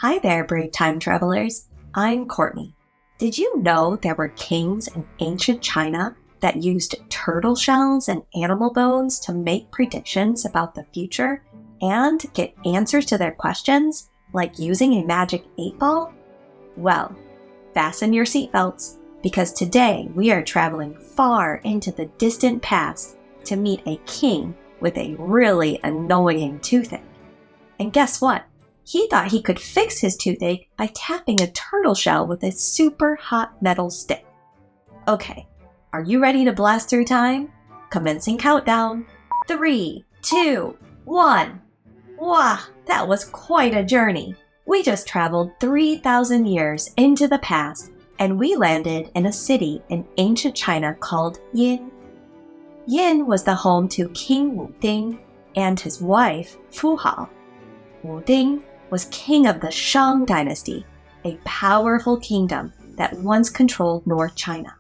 Hi there, brave time travelers. I'm Cortney. Did you know there were kings in ancient China that used turtle shells and animal bones to make predictions about the future and get answers to their questions, like using a magic 8-ball? Well, fasten your seatbelts, because today we are traveling far into the distant past to meet a king with a really annoying toothache. And guess what? He thought he could fix his toothache by tapping a turtle shell with a super hot metal stick. Okay, are you ready to blast through time? Commencing countdown. 3, 2, 1. Wow, that was quite a journey. We just traveled 3,000 years into the past, and we landed in a city in ancient China called Yin. Yin was the home to King Wu Ding and his wife Fu Hao. Wu Ding was king of the Shang dynasty, a powerful kingdom that once controlled North China.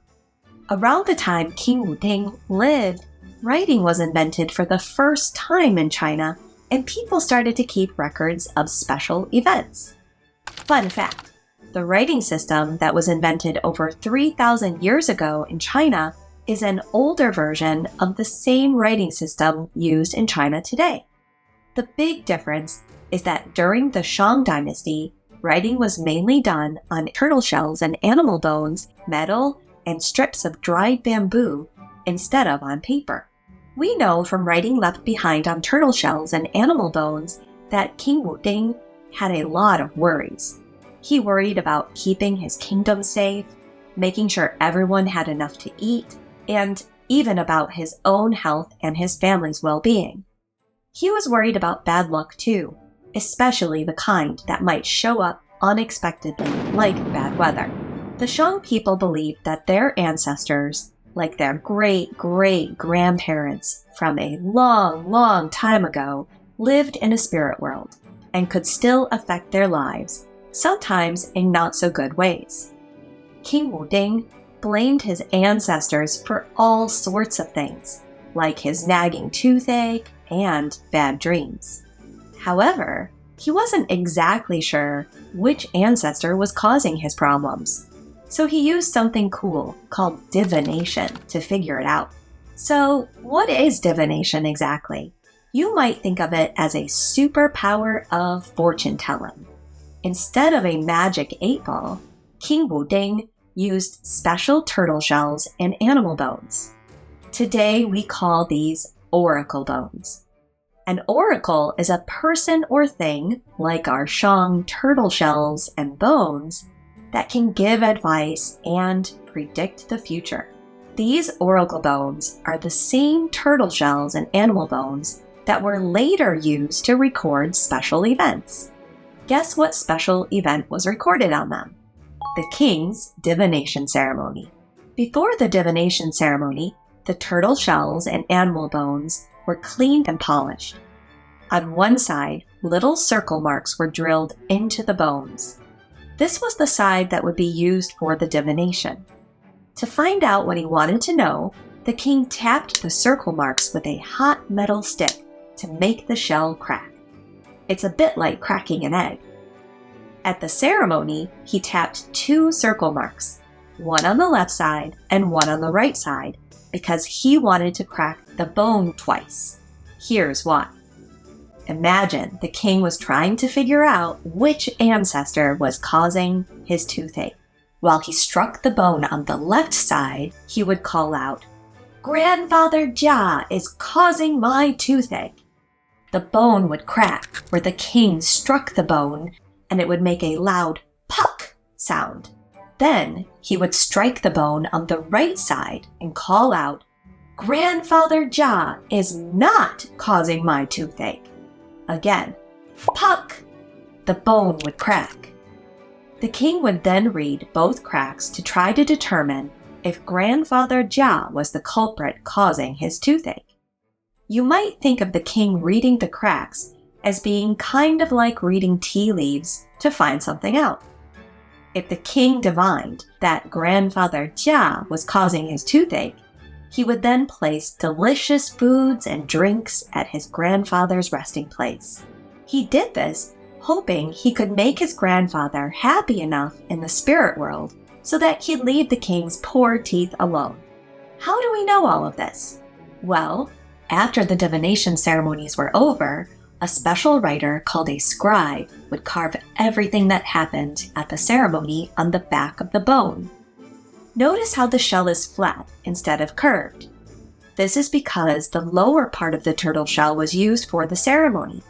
Around the time King Wu Ding lived, writing was invented for the first time in China, and people started to keep records of special events. Fun fact, the writing system that was invented over 3,000 years ago in China is an older version of the same writing system used in China today. The big difference is that during the Shang dynasty, writing was mainly done on turtle shells and animal bones, metal, and strips of dried bamboo instead of on paper. We know from writing left behind on turtle shells and animal bones that King Wu Ding had a lot of worries. He worried about keeping his kingdom safe, making sure everyone had enough to eat, and even about his own health and his family's well-being. He was worried about bad luck too, especially the kind that might show up unexpectedly, like bad weather. The Shang people believed that their ancestors, like their great-great-grandparents from a long, long time ago, lived in a spirit world and could still affect their lives, sometimes in not-so-good ways. King Wu Ding blamed his ancestors for all sorts of things, like his nagging toothache and bad dreams. However, he wasn't exactly sure which ancestor was causing his problems, so he used something cool called divination to figure it out. So, what is divination exactly? You might think of it as a superpower of fortune telling. Instead of a magic 8-ball, King Wu Ding used special turtle shells and animal bones. Today we call these oracle bones. An oracle is a person or thing, like our Shang turtle shells and bones, that can give advice and predict the future. These oracle bones are the same turtle shells and animal bones that were later used to record special events. Guess what special event was recorded on them? The king's divination ceremony. Before the divination ceremony, the turtle shells and animal bones were cleaned and polished. On one side, little circle marks were drilled into the bones. This was the side that would be used for the divination. To find out what he wanted to know, the king tapped the circle marks with a hot metal stick to make the shell crack. It's a bit like cracking an egg. At the ceremony, he tapped 2 circle marks, one on the left side and one on the right side, because he wanted to crack the bone twice. Here's why. Imagine the king was trying to figure out which ancestor was causing his toothache. While he struck the bone on the left side, he would call out, "Grandfather Jia is causing my toothache." The bone would crack where the king struck the bone, and it would make a loud puck sound. Then he would strike the bone on the right side and call out, "Grandfather Jia is not causing my toothache." Again, puck! The bone would crack. The king would then read both cracks to try to determine if Grandfather Jia was the culprit causing his toothache. You might think of the king reading the cracks as being kind of like reading tea leaves to find something out. If the king divined that Grandfather Jia was causing his toothache, he would then place delicious foods and drinks at his grandfather's resting place. He did this hoping he could make his grandfather happy enough in the spirit world so that he'd leave the king's poor teeth alone. How do we know all of this? Well, after the divination ceremonies were over, a special writer called a scribe would carve everything that happened at the ceremony on the back of the bone. Notice how the shell is flat instead of curved. This is because the lower part of the turtle shell was used for the ceremony.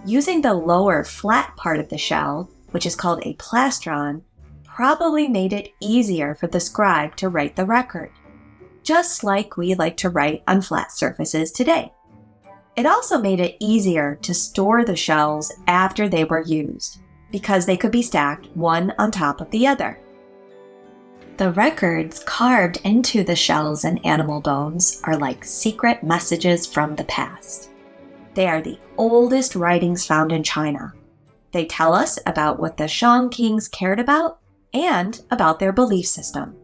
Using the lower flat part of the shell, which is called a plastron, probably made it easier for the scribe to write the record, just like we like to write on flat surfaces today. It also made it easier to store the shells after they were used, because they could be stacked one on top of the other. The records carved into the shells and animal bones are like secret messages from the past. They are the oldest writings found in China. They tell us about what the Shang kings cared about and about their belief system.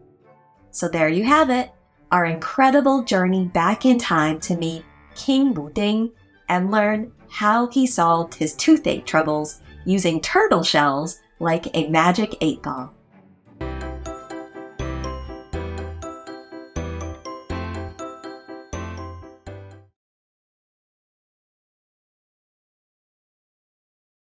So there you have it, our incredible journey back in time to meet King Wuding and learn how he solved his toothache troubles using turtle shells like a magic 8-ball.